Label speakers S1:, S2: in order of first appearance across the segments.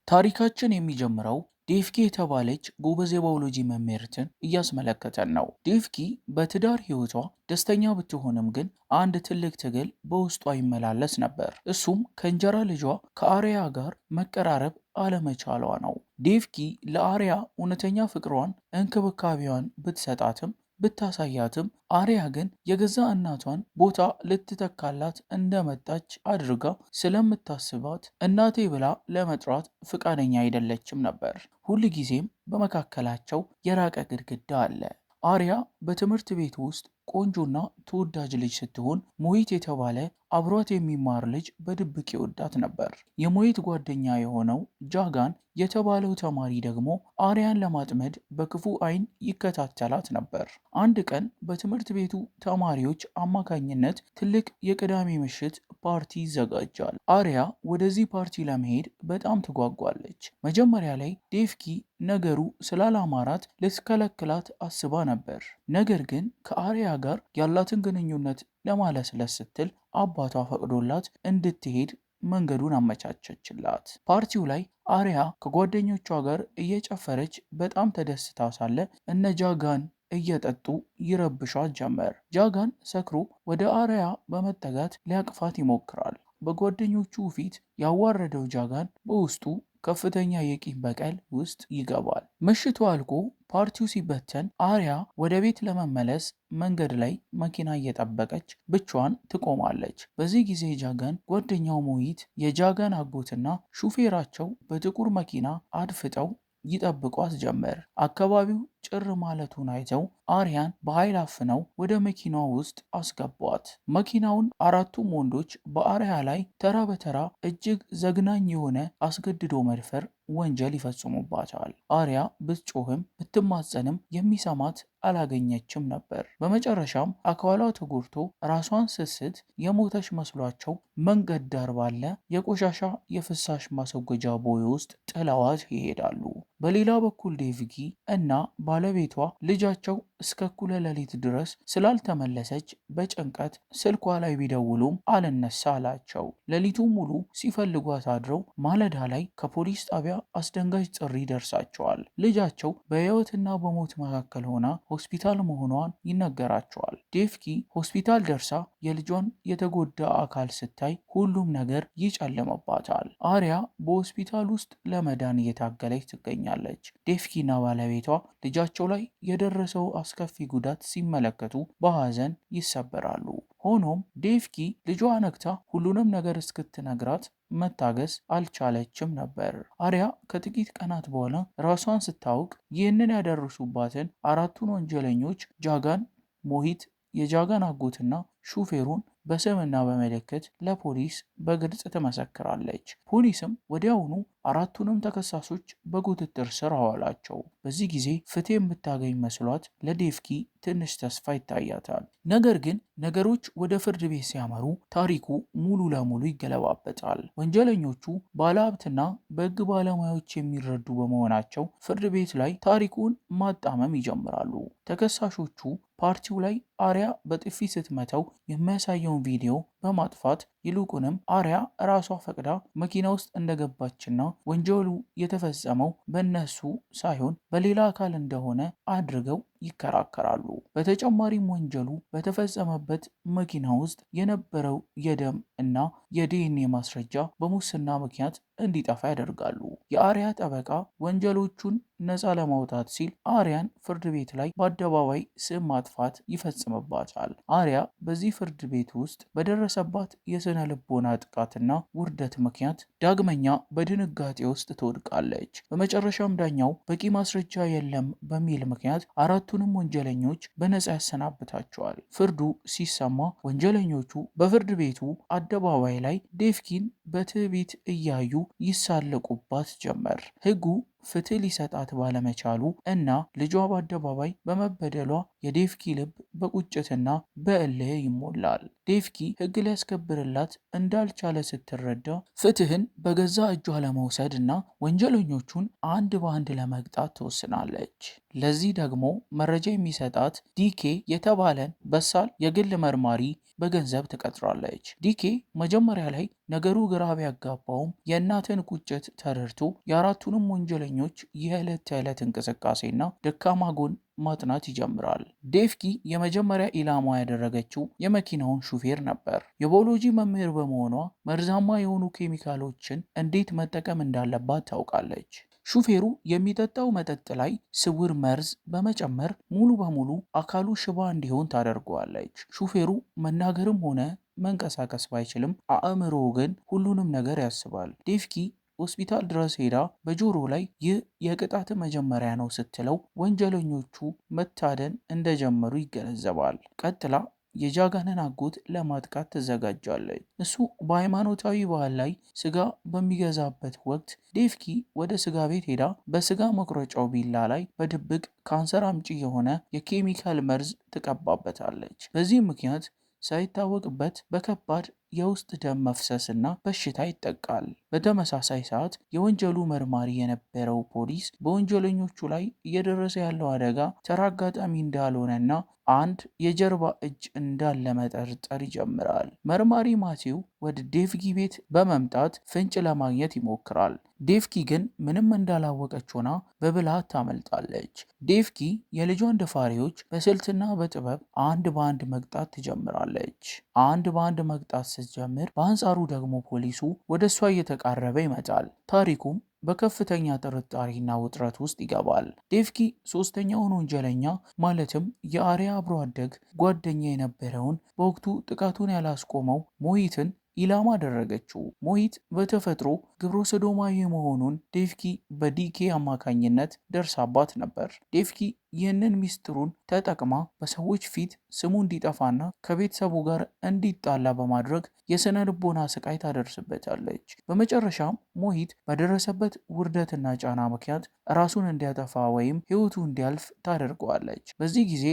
S1: ታሪካችን የሚጀምረው ዴቭኪ የተባለች ጎበዝ የባዮሎጂ መምህርትን እያስመለከተን ነው። ዴቭኪ በትዳር ህይወቷ ደስተኛ ብትሆንም ግን አንድ ትልቅ ትግል በውስጧ ይመላለስ ነበር። እሱም ከእንጀራ ልጇ ከአርያ ጋር መቀራረብ አለመቻሏ ነው። ዴቭኪ ለአርያ እውነተኛ ፍቅሯን፣ እንክብካቤዋን ብትሰጣትም ብታሳያትም አርያ ግን የገዛ እናቷን ቦታ ልትተካላት እንደመጣች አድርጋ ስለምታስባት እናቴ ብላ ለመጥራት ፍቃደኛ አይደለችም ነበር። ሁል ጊዜም በመካከላቸው የራቀ ግድግዳ አለ። አርያ በትምህርት ቤት ውስጥ ቆንጆና ተወዳጅ ልጅ ስትሆን ሞሂት የተባለ አብሯት የሚማር ልጅ በድብቅ ይወዳት ነበር። የሞሂት ጓደኛ የሆነው ጃጋን የተባለው ተማሪ ደግሞ አርያን ለማጥመድ በክፉ ዓይን ይከታተላት ነበር። አንድ ቀን በትምህርት ቤቱ ተማሪዎች አማካኝነት ትልቅ የቅዳሜ ምሽት ፓርቲ ይዘጋጃል። አርያ ወደዚህ ፓርቲ ለመሄድ በጣም ትጓጓለች። መጀመሪያ ላይ ዴቭኪ ነገሩ ስላላማራት ልትከለክላት አስባ ነበር። ነገር ግን ከአርያ ጋር ያላትን ግንኙነት ለማለስለስ ስትል አባቷ ፈቅዶላት እንድትሄድ መንገዱን አመቻቸችላት። ፓርቲው ላይ አርያ ከጓደኞቿ ጋር እየጨፈረች በጣም ተደስታ ሳለ እነ ጃጋን እየጠጡ ይረብሿት ጀመር። ጃጋን ሰክሮ ወደ አርያ በመጠጋት ሊያቅፋት ይሞክራል። በጓደኞቹ ፊት ያዋረደው ጃጋን በውስጡ ከፍተኛ የቂም በቀል ውስጥ ይገባል። ምሽቱ አልቆ ፓርቲው ሲበተን አርያ ወደ ቤት ለመመለስ መንገድ ላይ መኪና እየጠበቀች ብቻዋን ትቆማለች። በዚህ ጊዜ ጃጋን ጓደኛው ሞሂት፣ የጃጋን አጎትና ሹፌራቸው በጥቁር መኪና አድፍጠው ይጠብቋት ጀመር። አካባቢው ጭር ማለቱን አይተው አርያን በኃይል አፍነው ወደ መኪናው ውስጥ አስገቧት። መኪናውን አራቱም ወንዶች በአርያ ላይ ተራ በተራ እጅግ ዘግናኝ የሆነ አስገድዶ መድፈር ወንጀል ይፈጽሙባታል። አርያ ብትጮህም ብትማጸንም የሚሰማት አላገኘችም ነበር። በመጨረሻም አካሏ ተጎድቶ ራሷን ስስት የሞተች መስሏቸው መንገድ ዳር ባለ የቆሻሻ የፍሳሽ ማስወገጃ ቦይ ውስጥ ጥለዋት ይሄዳሉ። በሌላ በኩል ዴቭኪ እና ባለቤቷ ልጃቸው እስከ እኩለ ሌሊት ድረስ ስላልተመለሰች በጭንቀት ስልኳ ላይ ቢደውሉም አልነሳ አላቸው። ሌሊቱን ሙሉ ሲፈልጓት አድረው ማለዳ ላይ ከፖሊስ ጣቢያ አስደንጋጭ ጥሪ ደርሳቸዋል። ልጃቸው በሕይወትና በሞት መካከል ሆና ሆስፒታል መሆኗን ይነገራቸዋል። ዴቭኪ ሆስፒታል ደርሳ የልጇን የተጎዳ አካል ስታይ ሁሉም ነገር ይጨልምባታል። አርያ በሆስፒታል ውስጥ ለመዳን እየታገለች ትገኛለች። ዴቭኪና ባለቤቷ ልጃቸው ላይ የደረሰው አስከፊ ጉዳት ሲመለከቱ በሐዘን ይሰበራሉ። ሆኖም ዴቭኪ ልጇ ነግታ ሁሉንም ነገር እስክትነግራት መታገስ አልቻለችም ነበር። አርያ ከጥቂት ቀናት በኋላ ራሷን ስታውቅ ይህንን ያደረሱባትን አራቱን ወንጀለኞች ጃጋን፣ ሞሂት፣ የጃጋን አጎትና ሹፌሩን በስምና በምልክት ለፖሊስ በግልጽ ትመሰክራለች። ፖሊስም ወዲያውኑ አራቱንም ተከሳሾች በቁጥጥር ስር አዋላቸው። በዚህ ጊዜ ፍትህ የምታገኝ መስሏት ለዴቭኪ ትንሽ ተስፋ ይታያታል። ነገር ግን ነገሮች ወደ ፍርድ ቤት ሲያመሩ ታሪኩ ሙሉ ለሙሉ ይገለባበጣል። ወንጀለኞቹ ባለሀብትና በሕግ ባለሙያዎች የሚረዱ በመሆናቸው ፍርድ ቤት ላይ ታሪኩን ማጣመም ይጀምራሉ። ተከሳሾቹ ፓርቲው ላይ አርያ በጥፊ ስትመተው የሚያሳየውን ቪዲዮ በማጥፋት ይልቁንም አርያ ራሷ ፈቅዳ መኪና ውስጥ እንደገባችና ወንጀሉ የተፈጸመው በእነሱ ሳይሆን በሌላ አካል እንደሆነ አድርገው ይከራከራሉ። በተጨማሪም ወንጀሉ በተፈጸመበት መኪና ውስጥ የነበረው የደም እና የዲኤንኤ ማስረጃ በሙስና ምክንያት እንዲጠፋ ያደርጋሉ። የአርያ ጠበቃ ወንጀሎቹን ነፃ ለማውጣት ሲል አርያን ፍርድ ቤት ላይ በአደባባይ ስም ማጥፋት ይፈጽምባታል። አርያ በዚህ ፍርድ ቤት ውስጥ በደረሰባት የስነ ልቦና ጥቃትና ውርደት ምክንያት ዳግመኛ በድንጋጤ ውስጥ ትወድቃለች። በመጨረሻም ዳኛው በቂ ማስረጃ የለም በሚል ምክንያት አራቱንም ወንጀለኞች በነፃ ያሰናብታቸዋል። ፍርዱ ሲሰማ ወንጀለኞቹ በፍርድ ቤቱ አደባባይ ላይ ዴቭኪን በትዕቢት እያዩ ይሳለቁባት ጀመር። ሕጉ ፍትህ ሊሰጣት ባለመቻሉ እና ልጇ በአደባባይ በመበደሏ የዴቭኪ ልብ በቁጭትና በእልህ ይሞላል። ዴቭኪ ሕግ ሊያስከብርላት እንዳልቻለ ስትረዳ ፍትህን በገዛ እጇ ለመውሰድ እና ወንጀለኞቹን አንድ በአንድ ለመቅጣት ትወስናለች። ለዚህ ደግሞ መረጃ የሚሰጣት ዲኬ የተባለን በሳል የግል መርማሪ በገንዘብ ትቀጥራለች። ዲኬ መጀመሪያ ላይ ነገሩ ግራ ቢያጋባውም የእናትን ቁጭት ተረድቶ የአራቱንም ወንጀለኞች የዕለት ተዕለት እንቅስቃሴና ደካማ ጎን ማጥናት ይጀምራል። ዴቭኪ የመጀመሪያ ኢላማ ያደረገችው የመኪናውን ሹፌር ነበር። የባዮሎጂ መምህር በመሆኗ መርዛማ የሆኑ ኬሚካሎችን እንዴት መጠቀም እንዳለባት ታውቃለች። ሹፌሩ የሚጠጣው መጠጥ ላይ ስውር መርዝ በመጨመር ሙሉ በሙሉ አካሉ ሽባ እንዲሆን ታደርገዋለች። ሹፌሩ መናገርም ሆነ መንቀሳቀስ ባይችልም አእምሮ ግን ሁሉንም ነገር ያስባል። ዴቭኪ ሆስፒታል ድረስ ሄዳ በጆሮ ላይ ይህ የቅጣት መጀመሪያ ነው ስትለው ወንጀለኞቹ መታደን እንደጀመሩ ይገነዘባል። ቀጥላ የጃጋንን አጎት ለማጥቃት ትዘጋጃለች። እሱ በሃይማኖታዊ በዓል ላይ ስጋ በሚገዛበት ወቅት ዴቭኪ ወደ ስጋ ቤት ሄዳ በስጋ መቁረጫው ቢላ ላይ በድብቅ ካንሰር አምጪ የሆነ የኬሚካል መርዝ ትቀባበታለች። በዚህ ምክንያት ሳይታወቅበት በከባድ የውስጥ ደም መፍሰስና በሽታ ይጠቃል። በተመሳሳይ ሰዓት የወንጀሉ መርማሪ የነበረው ፖሊስ በወንጀለኞቹ ላይ እየደረሰ ያለው አደጋ ተራ አጋጣሚ እንዳልሆነና አንድ የጀርባ እጅ እንዳለ መጠርጠር ይጀምራል። መርማሪ ማቴው ወደ ዴቭኪ ቤት በመምጣት ፍንጭ ለማግኘት ይሞክራል። ዴቭኪ ግን ምንም እንዳላወቀች ሆና በብልሃት ታመልጣለች። ዴቭኪ የልጇን ደፋሪዎች በስልትና በጥበብ አንድ በአንድ መቅጣት ትጀምራለች። አንድ በአንድ መቅጣት ስትጀምር፣ በአንጻሩ ደግሞ ፖሊሱ ወደ እሷ እየተቃረበ ይመጣል። ታሪኩም በከፍተኛ ጥርጣሬና ውጥረት ውስጥ ይገባል። ዴቭኪ ሶስተኛውን ወንጀለኛ ማለትም የአሪያ አብሮ አደግ ጓደኛ የነበረውን በወቅቱ ጥቃቱን ያላስቆመው ሞሂትን ኢላማ አደረገችው። ሞሂት በተፈጥሮ ግብረ ሰዶማዊ መሆኑን ዴቭኪ በዲኬ አማካኝነት ደርሳባት ነበር። ዴቭኪ ይህንን ሚስጥሩን ተጠቅማ በሰዎች ፊት ስሙ እንዲጠፋና ከቤተሰቡ ጋር እንዲጣላ በማድረግ የስነ ልቦና ስቃይ ታደርስበታለች። በመጨረሻም ሞሂት በደረሰበት ውርደትና ጫና ምክንያት ራሱን እንዲያጠፋ ወይም ሕይወቱ እንዲያልፍ ታደርገዋለች። በዚህ ጊዜ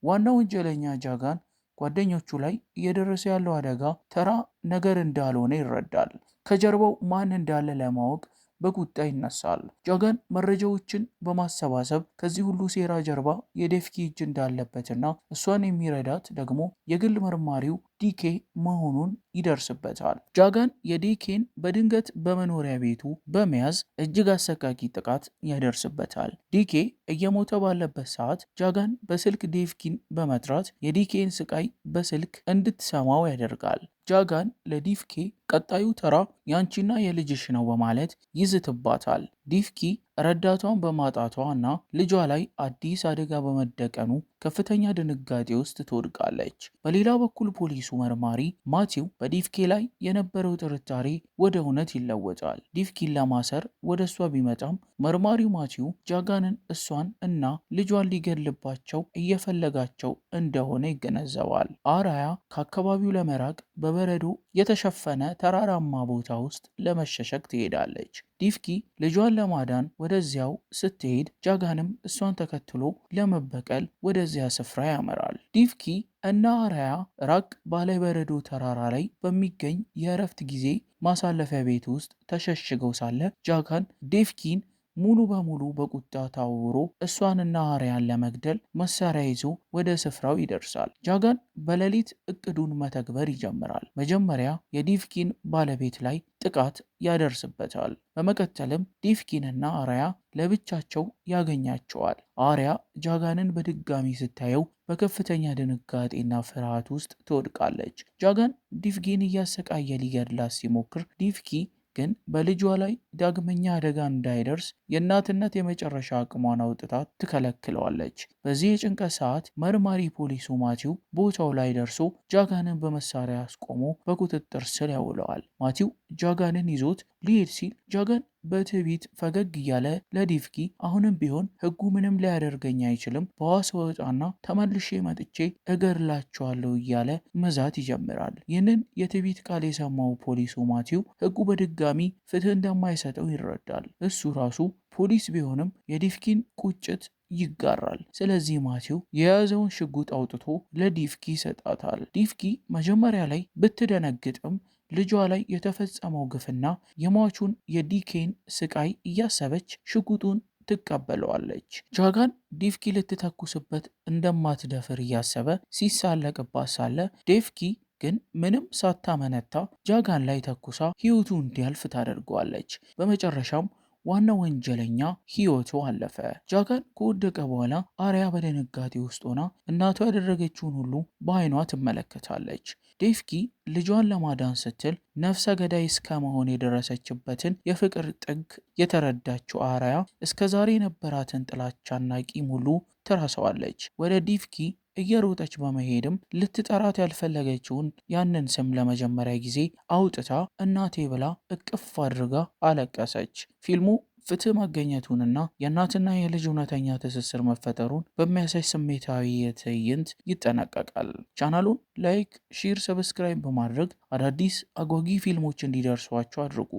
S1: ዋና ወንጀለኛ ጃጋን ጓደኞቹ ላይ እየደረሰ ያለው አደጋ ተራ ነገር እንዳልሆነ ይረዳል። ከጀርባው ማን እንዳለ ለማወቅ በቁጣ ይነሳል። ጃጋን መረጃዎችን በማሰባሰብ ከዚህ ሁሉ ሴራ ጀርባ የዴቭኪ እጅ እንዳለበትና እሷን የሚረዳት ደግሞ የግል መርማሪው ዲኬ መሆኑን ይደርስበታል። ጃጋን የዲኬን በድንገት በመኖሪያ ቤቱ በመያዝ እጅግ አሰቃቂ ጥቃት ያደርስበታል። ዲኬ እየሞተ ባለበት ሰዓት ጃጋን በስልክ ዴቭኪን በመጥራት የዲኬን ስቃይ በስልክ እንድትሰማው ያደርጋል። ጃጋን ለዲቭኪ ቀጣዩ ተራ ያንቺና የልጅሽ ነው በማለት ይዝትባታል። ዲቭኪ ረዳቷን በማጣቷ እና ልጇ ላይ አዲስ አደጋ በመደቀኑ ከፍተኛ ድንጋጤ ውስጥ ትወድቃለች። በሌላ በኩል ፖሊሱ መርማሪ ማቴው በዲቭኪ ላይ የነበረው ጥርጣሬ ወደ እውነት ይለወጣል። ዲቭኪን ለማሰር ወደ እሷ ቢመጣም መርማሪው ማቴው ጃጋንን እሷን እና ልጇን ሊገድልባቸው እየፈለጋቸው እንደሆነ ይገነዘባል። አራያ ከአካባቢው ለመራቅ በበረዶ የተሸፈነ ተራራማ ቦታ ውስጥ ለመሸሸግ ትሄዳለች። ዲቭኪ ልጇን ለማዳን ወደዚያው ስትሄድ ጃጋንም እሷን ተከትሎ ለመበቀል ወደዚያ ስፍራ ያመራል። ዲቭኪ እና አራያ ራቅ ባለ በረዶ ተራራ ላይ በሚገኝ የእረፍት ጊዜ ማሳለፊያ ቤት ውስጥ ተሸሽገው ሳለ ጃጋን ዴቭኪን ሙሉ በሙሉ በቁጣ ታውሮ እሷንና አርያን ለመግደል መሳሪያ ይዞ ወደ ስፍራው ይደርሳል። ጃጋን በሌሊት እቅዱን መተግበር ይጀምራል። መጀመሪያ የዲቭኪን ባለቤት ላይ ጥቃት ያደርስበታል። በመቀጠልም ዲቭኪንና አርያ ለብቻቸው ያገኛቸዋል። አርያ ጃጋንን በድጋሚ ስታየው በከፍተኛ ድንጋጤና ፍርሃት ውስጥ ትወድቃለች። ጃጋን ዲቭኪን እያሰቃየ ሊገድላት ሲሞክር ዲቭኪ ግን በልጇ ላይ ዳግመኛ አደጋ እንዳይደርስ የእናትነት የመጨረሻ አቅሟን አውጥታ ትከለክለዋለች። በዚህ የጭንቀት ሰዓት መርማሪ ፖሊሱ ማቲው ቦታው ላይ ደርሶ ጃጋንን በመሳሪያ አስቆሞ በቁጥጥር ስር ያውለዋል። ማቲው ጃጋንን ይዞት ሊሄድ ሲል ጃጋን በትዕቢት ፈገግ እያለ ለዲቭኪ አሁንም ቢሆን ሕጉ ምንም ሊያደርገኝ አይችልም፣ በዋስ ወጣና ተመልሼ መጥቼ እገድላቸዋለሁ እያለ መዛት ይጀምራል። ይህንን የትዕቢት ቃል የሰማው ፖሊሱ ማቲው ሕጉ በድጋሚ ፍትህ እንደማይሰጠው ይረዳል። እሱ ራሱ ፖሊስ ቢሆንም የዲቭኪን ቁጭት ይጋራል። ስለዚህ ማቲው የያዘውን ሽጉጥ አውጥቶ ለዲፍኪ ይሰጣታል። ዲፍኪ መጀመሪያ ላይ ብትደነግጥም ልጇ ላይ የተፈጸመው ግፍና የሟቹን የዲኬን ስቃይ እያሰበች ሽጉጡን ትቀበለዋለች። ጃጋን ዲፍኪ ልትተኩስበት እንደማትደፍር እያሰበ ሲሳለቅባት ሳለ ዴፍኪ ግን ምንም ሳታመነታ ጃጋን ላይ ተኩሳ ሕይወቱ እንዲያልፍ ታደርገዋለች። በመጨረሻም ዋናው ወንጀለኛ ሕይወቱ አለፈ። ጃጋን ከወደቀ በኋላ አርያ በድንጋጤ ውስጥ ሆና እናቷ ያደረገችውን ሁሉ በዓይኗ ትመለከታለች። ዴፍኪ ልጇን ለማዳን ስትል ነፍሰ ገዳይ እስከ መሆን የደረሰችበትን የፍቅር ጥግ የተረዳችው አርያ እስከዛሬ የነበራትን ጥላቻና ቂም ሁሉ ትረሳዋለች። ወደ ዲፍኪ እየሮጠች በመሄድም ልትጠራት ያልፈለገችውን ያንን ስም ለመጀመሪያ ጊዜ አውጥታ እናቴ ብላ እቅፍ አድርጋ አለቀሰች። ፊልሙ ፍትህ መገኘቱንና የእናትና የልጅ እውነተኛ ትስስር መፈጠሩን በሚያሳይ ስሜታዊ ትዕይንት ይጠናቀቃል። ቻናሉን ላይክ፣ ሼር፣ ሰብስክራይብ በማድረግ አዳዲስ አጓጊ ፊልሞች እንዲደርሷቸው አድርጉ።